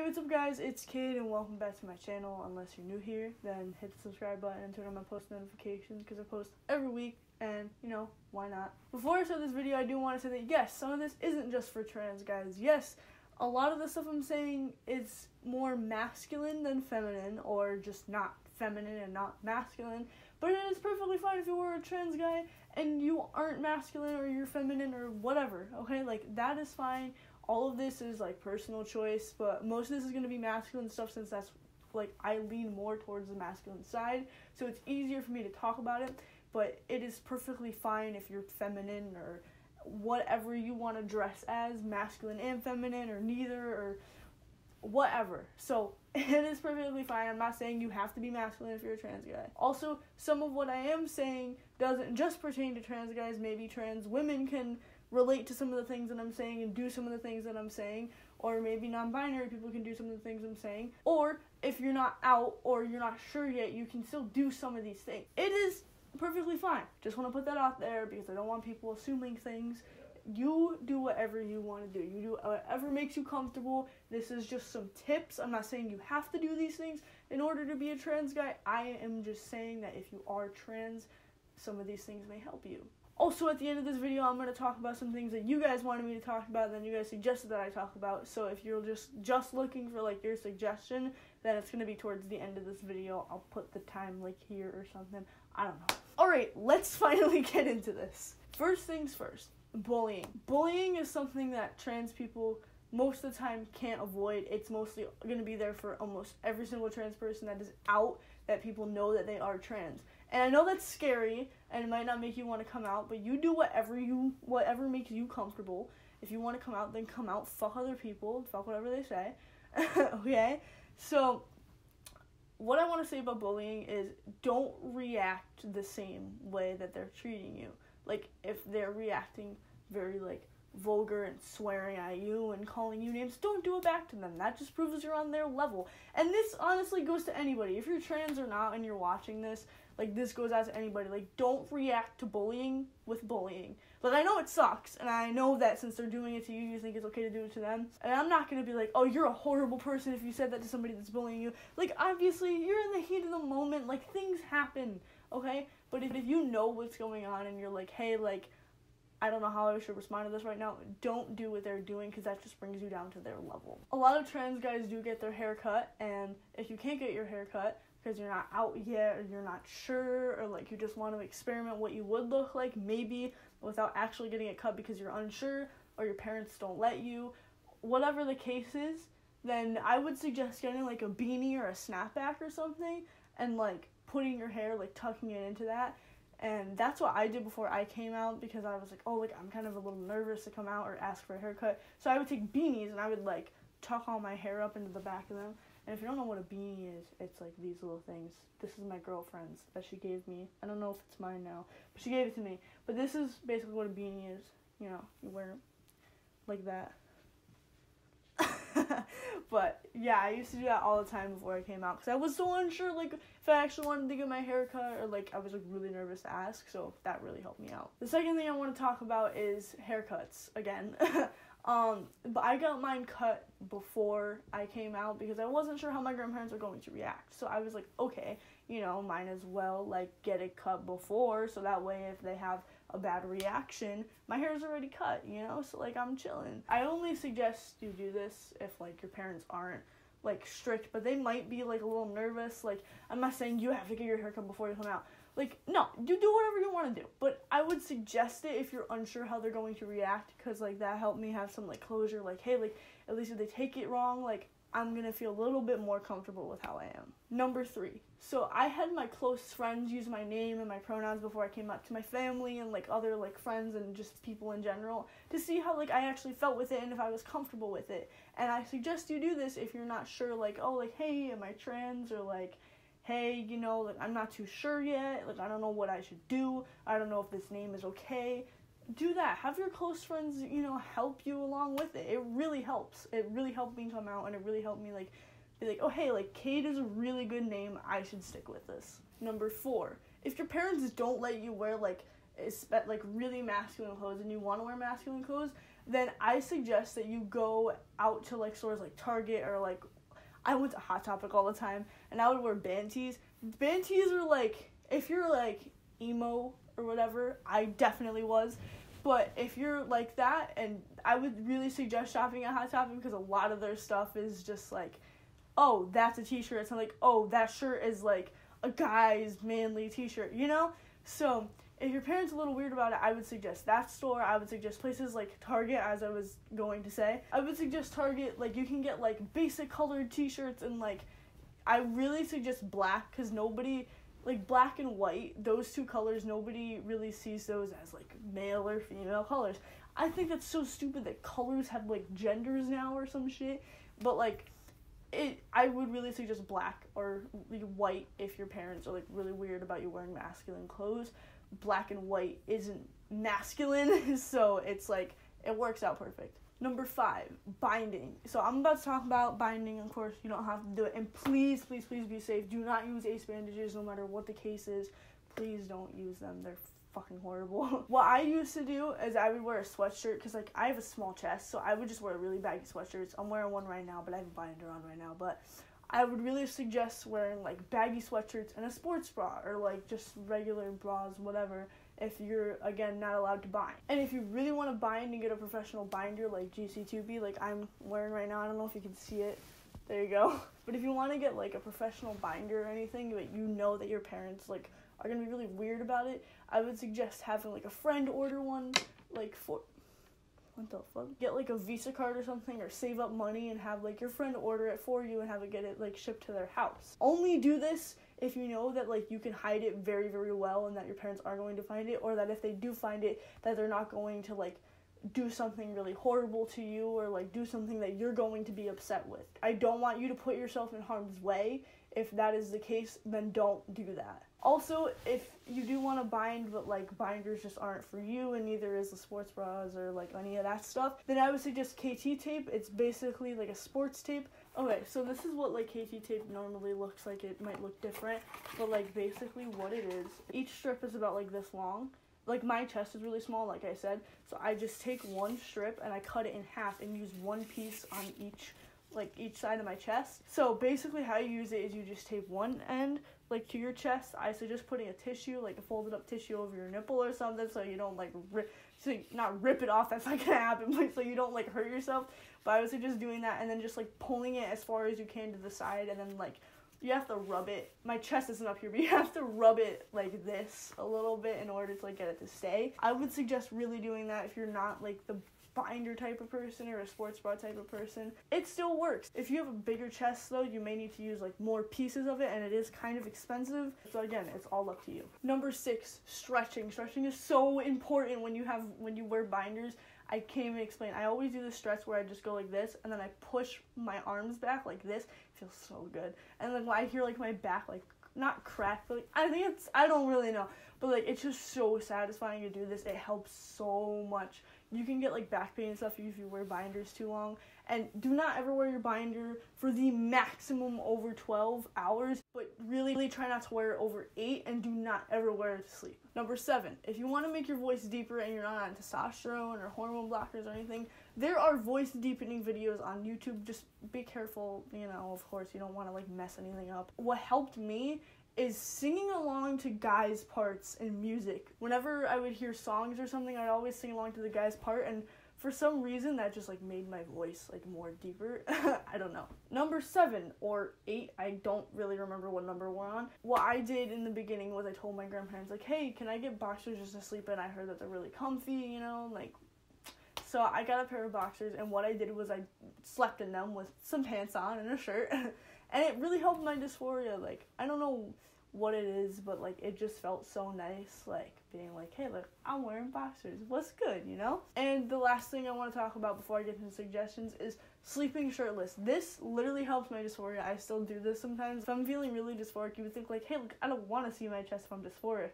what's up guys, it's Kid and welcome back to my channel. Unless you're new here, then hit the subscribe button and turn on my post notifications because I post every week and, you know, why not? Before I start this video, I do want to say that yes, some of this isn't just for trans guys. Yes, a lot of the stuff I'm saying is more masculine than feminine, or just not feminine and not masculine, but it is perfectly fine if you were a trans guy and you aren't masculine or you're feminine or whatever, okay? Like, that is fine. All of this is, like, personal choice, but most of this is going to be masculine stuff since that's, like, I lean more towards the masculine side, so it's easier for me to talk about it, but it is perfectly fine if you're feminine or whatever you want to dress as, masculine and feminine, or neither, or whatever. So, it is perfectly fine. I'm not saying you have to be masculine if you're a trans guy. Also, some of what I am saying doesn't just pertain to trans guys. Maybe trans women can relate to some of the things that I'm saying and do some of the things that I'm saying, or maybe non-binary people can do some of the things I'm saying, or if you're not out or you're not sure yet, you can still do some of these things. It is perfectly fine. Just want to put that out there because I don't want people assuming things. You do whatever you want to do. You do whatever makes you comfortable. This is just some tips. I'm not saying you have to do these things in order to be a trans guy. I am just saying that if you are trans, some of these things may help you. Also, at the end of this video, I'm going to talk about some things that you guys wanted me to talk about, then you guys suggested that I talk about. So if you're just looking for, like, your suggestion, then it's going to be towards the end of this video. I'll put the time, like, here or something. I don't know. Alright, let's finally get into this. First things first, bullying. Bullying is something that trans people most of the time can't avoid. It's mostly going to be there for almost every single trans person that is out, that people know that they are trans. And I know that's scary, and it might not make you want to come out, but you do whatever makes you comfortable. If you want to come out, then come out. Fuck other people. Fuck whatever they say. Okay? So, what I want to say about bullying is don't react the same way that they're treating you. Like, if they're reacting very, like, vulgar and swearing at you and calling you names, don't do it back to them. That just proves you're on their level. And this honestly goes to anybody. If you're trans or not and you're watching this, like, this goes out to anybody. Like, don't react to bullying with bullying. Like, I know it sucks, and I know that since they're doing it to you, you think it's okay to do it to them. And I'm not going to be like, oh, you're a horrible person if you said that to somebody that's bullying you. Like, obviously, you're in the heat of the moment. Like, things happen, okay? But if you know what's going on and you're like, hey, like, I don't know how I should respond to this right now, don't do what they're doing because that just brings you down to their level. A lot of trans guys do get their hair cut, and if you can't get your hair cut because you're not out yet or you're not sure, or like you just want to experiment what you would look like, maybe without actually getting it cut because you're unsure or your parents don't let you, whatever the case is, then I would suggest getting like a beanie or a snapback or something and like putting your hair, like tucking it into that. And that's what I did before I came out because I was like, oh, like, I'm kind of a little nervous to come out or ask for a haircut. So I would take beanies and I would, like, tuck all my hair up into the back of them. And if you don't know what a beanie is, it's, like, these little things. This is my girlfriend's that she gave me. I don't know if it's mine now, but she gave it to me. But this is basically what a beanie is. You know, you wear it like that. But, yeah, I used to do that all the time before I came out because I was so unsure, like, if I actually wanted to get my hair cut or, like, I was, like, really nervous to ask, so that really helped me out. The second thing I want to talk about is haircuts, again. But I got mine cut before I came out because I wasn't sure how my grandparents were going to react. So I was like, okay, you know, might as well, like, get it cut before so that way if they have a bad reaction, my hair's already cut, you know, so, like, I'm chilling. I only suggest you do this if, like, your parents aren't, like, strict, but they might be, like, a little nervous. Like, I'm not saying you have to get your hair cut before you come out. Like, no, you do whatever you want to do, but I would suggest it if you're unsure how they're going to react, because, like, that helped me have some, like, closure, like, hey, like, at least if they take it wrong, like, I'm gonna feel a little bit more comfortable with how I am. Number 3. So I had my close friends use my name and my pronouns before I came out to my family and, like, other, like, friends and just people in general to see how, like, I actually felt with it and if I was comfortable with it. And I suggest you do this if you're not sure, like, oh, like, hey, am I trans? Or, like, hey, you know, like, I'm not too sure yet. Like, I don't know what I should do. I don't know if this name is okay. Do that. Have your close friends, you know, help you along with it. It really helps. It really helped me come out, and it really helped me, like, be like, oh, hey, like, Kate is a really good name. I should stick with this. Number 4, if your parents don't let you wear, like, really masculine clothes and you want to wear masculine clothes, then I suggest that you go out to like stores like Target, or like I went to Hot Topic all the time, and I would wear band tees. Band tees are like, if you're like emo or whatever, I definitely was. But if you're like that, and I would really suggest shopping at Hot Topic, because a lot of their stuff is just like, oh, that's a t-shirt. It's not like, oh, that shirt is like a guy's manly t-shirt, you know? So if your parents are a little weird about it, I would suggest that store. I would suggest places like Target, as I was going to say. I would suggest Target. Like, you can get like basic colored t-shirts, and like I really suggest black, because nobody, like black and white, those two colors, nobody really sees those as like male or female colors. I think that's so stupid that colors have like genders now or some shit. But like I would really suggest black or white if your parents are like really weird about you wearing masculine clothes. Black and white isn't masculine, so it's like, it works out perfect. Number 5, binding. So I'm about to talk about binding. Of course, you don't have to do it. And please, please, please be safe. Do not use ace bandages no matter what the case is. Please don't use them. They're fucking horrible. What I used to do is I would wear a sweatshirt, because like I have a small chest, so I would just wear really baggy sweatshirts. I'm wearing one right now, but I have a binder on right now. But I would really suggest wearing like baggy sweatshirts and a sports bra, or like just regular bras, whatever, if you're, again, not allowed to bind. And if you really want to bind and get a professional binder like GC2B, like I'm wearing right now, I don't know if you can see it, there you go. But if you want to get like a professional binder or anything, but you know that your parents like are going to be really weird about it, I would suggest having like a friend order one, like for, what the fuck? Get like a Visa card or something, or save up money and have like your friend order it for you and have it get it like shipped to their house. Only do this if you know that like you can hide it very, very well, and that your parents aren't going to find it, or that if they do find it, that they're not going to like do something really horrible to you, or like do something that you're going to be upset with. I don't want you to put yourself in harm's way. If that is the case, then don't do that. Also, if you do want to bind, but like binders just aren't for you, and neither is the sports bras or like any of that stuff, then I would suggest KT tape. It's basically like a sports tape. Okay, so this is what like KT tape normally looks like. It might look different, but like basically what it is, each strip is about like this long. Like my chest is really small, like I said, so I just take one strip and I cut it in half and use one piece on each side of my chest. So basically how you use it is you just tape one end like to your chest. I suggest putting a tissue, like a folded up tissue, over your nipple or something, so you don't like not rip it off, that's not gonna happen, but so you don't like hurt yourself. But I would suggest doing that, and then just like pulling it as far as you can to the side, and then like you have to rub it. My chest isn't up here, but you have to rub it like this a little bit in order to like get it to stay. I would suggest really doing that if you're not like the binder type of person or a sports bra type of person. It still works. If you have a bigger chest though, you may need to use like more pieces of it, and it is kind of expensive. So again, it's all up to you. Number 6, stretching. Stretching is so important when you wear binders. I can't even explain. I always do the stretch where I just go like this, and then I push my arms back like this. It feels so good. And then when I hear like my back like not crack, but like, I don't really know, but like it's just so satisfying to do this. It helps so much. You can get like back pain and stuff if you wear binders too long. And do not ever wear your binder for the maximum over 12 hours, but really try not to wear it over 8, and do not ever wear it to sleep. Number 7, if you want to make your voice deeper and you're not on testosterone or hormone blockers or anything, there are voice deepening videos on YouTube. Just be careful, you know, of course, you don't want to like mess anything up. What helped me is singing along to guys' parts in music. Whenever I would hear songs or something, I'd always sing along to the guy's part, and for some reason that just like made my voice like more deeper. I don't know. Number 7 or 8, I don't really remember what number we're on. What I did in the beginning was I told my grandparents like, hey, can I get boxers just to sleep in? I heard that they're really comfy, you know, like. So I got a pair of boxers, and what I did was I slept in them with some pants on and a shirt. And it really helped my dysphoria. Like, I don't know what it is, but like it just felt so nice, like being like, hey, look, I'm wearing boxers, what's good, you know? And the last thing I want to talk about before I get into suggestions is sleeping shirtless. This literally helps my dysphoria. I still do this sometimes. If I'm feeling really dysphoric, you would think like, hey, look, I don't want to see my chest if I'm dysphoric.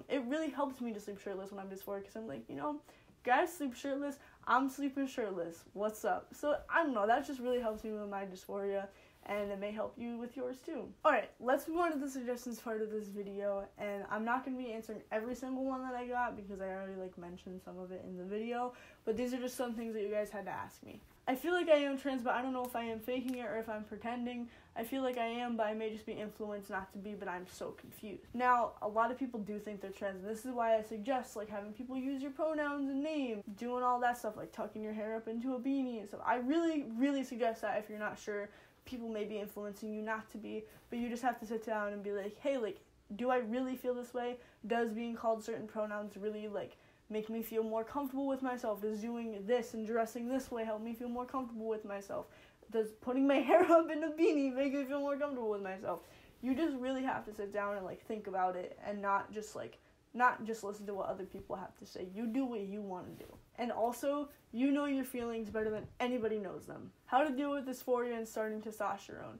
It really helps me to sleep shirtless when I'm dysphoric, because I'm like, you know, guys sleep shirtless, I'm sleeping shirtless, what's up? So I don't know, that just really helps me with my dysphoria. and it may help you with yours too. Alright, let's move on to the suggestions part of this video, and I'm not going to be answering every single one that I got because I already mentioned some of it in the video, but these are just some things that you guys had to ask me. I feel like I am trans, but I don't know if I am faking it or if I'm pretending. I feel like I am, but I may just be influenced not to be, but I'm so confused. Now, a lot of people do think they're trans, and this is why I suggest, having people use your pronouns and name, doing all that stuff, tucking your hair up into a beanie and stuff. I really, really suggest that if you're not sure. People may be influencing you not to be, but you just have to sit down and be like, hey, do I really feel this way? Does being called certain pronouns really, make me feel more comfortable with myself? Does doing this and dressing this way help me feel more comfortable with myself? Does putting my hair up in a beanie make me feel more comfortable with myself? You just really have to sit down and, think about it and not just listen to what other people have to say. You do what you want to do. And also, you know your feelings better than anybody knows them. How to deal with dysphoria and starting testosterone.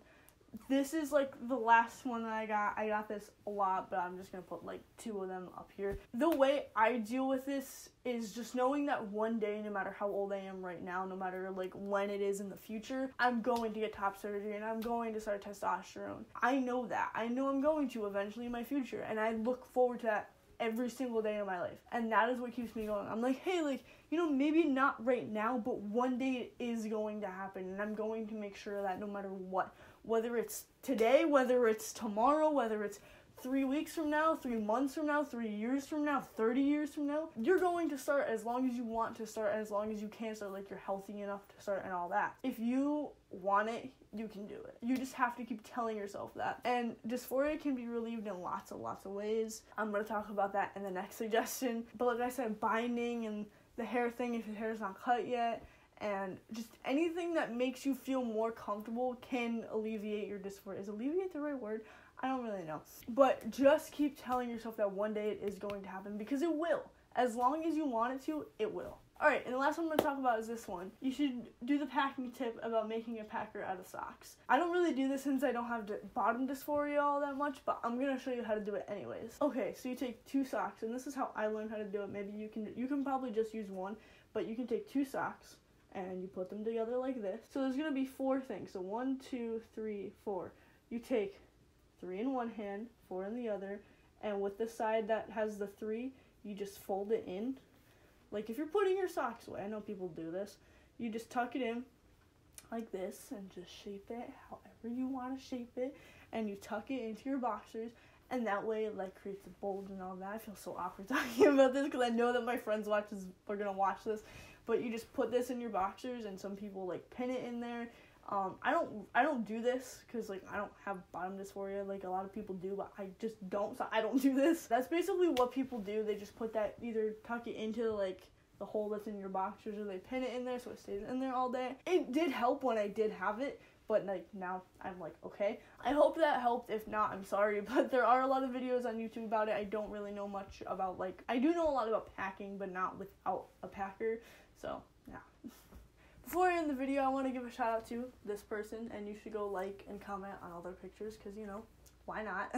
This is, the last one that I got. I got this a lot, but I'm just going to put, 2 of them up here. The way I deal with this is just knowing that one day, no matter how old I am right now, no matter, when it is in the future, I'm going to get top surgery and I'm going to start testosterone. I know that. I know I'm going to eventually in my future, and I look forward to that every single day of my life. And that is what keeps me going. I'm hey, maybe not right now, but one day it is going to happen, and I'm going to make sure that no matter what, whether it's today, whether it's tomorrow, whether it's 3 weeks from now, 3 months from now, 3 years from now, 30 years from now, you're going to start as long as you want to start, as long as you can start, you're healthy enough to start and all that. If you want it, you can do it. You just have to keep telling yourself that. And dysphoria can be relieved in lots of ways. I'm going to talk about that in the next suggestion. But like I said, binding and the hair thing, if your hair is not cut yet, and just anything that makes you feel more comfortable can alleviate your dysphoria. Is alleviate the right word? I don't really know. But just keep telling yourself that one day it is going to happen, because it will. As long as you want it to, it will. Alright, and the last one I'm going to talk about is this one. You should do the packing tip about making a packer out of socks. I don't really do this since I don't have bottom dysphoria all that much, but I'm going to show you how to do it anyways. Okay, so you take 2 socks, and this is how I learned how to do it. Maybe you can probably just use one, but you can take 2 socks, and you put them together like this. So there's going to be 4 things. So 1, 2, 3, 4. You take 3 in one hand, 4 in the other, and with the side that has the 3, you just fold it in. If you're putting your socks away, I know people do this, you just tuck it in like this and just shape it however you want to shape it, and you tuck it into your boxers, and that way it creates a bulge and all that. I feel so awkward talking about this because I know that my friends are going to watch this, but you just put this in your boxers, and some people pin it in there. I don't do this because I don't have bottom dysphoria like a lot of people do, but I just don't, so I don't do this. That's basically what people do. They just put that, either tuck it into the hole that's in your boxers, or they pin it in there so it stays in there all day. It did help when I did have it, but now I'm okay. I hope that helped. If not, I'm sorry, but there are a lot of videos on YouTube about it. I don't really know much about I do know a lot about packing, but not without a packer, so yeah. Before I end the video, I want to give a shout out to this person, and you should go like and comment on all their pictures, because, why not?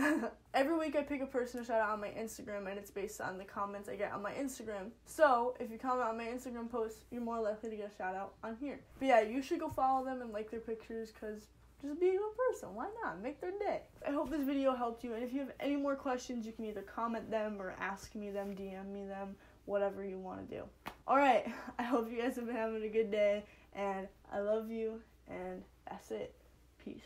Every week I pick a person to shout out on my Instagram, and it's based on the comments I get on my Instagram. So, if you comment on my Instagram post, you're more likely to get a shout out on here. But yeah, you should go follow them and like their pictures, because just be a good person. Why not? Make their day. I hope this video helped you, and if you have any more questions, you can either comment them or ask me them, DM me them, whatever you want to do. Alright, I hope you guys have been having a good day, and I love you, and that's it. Peace.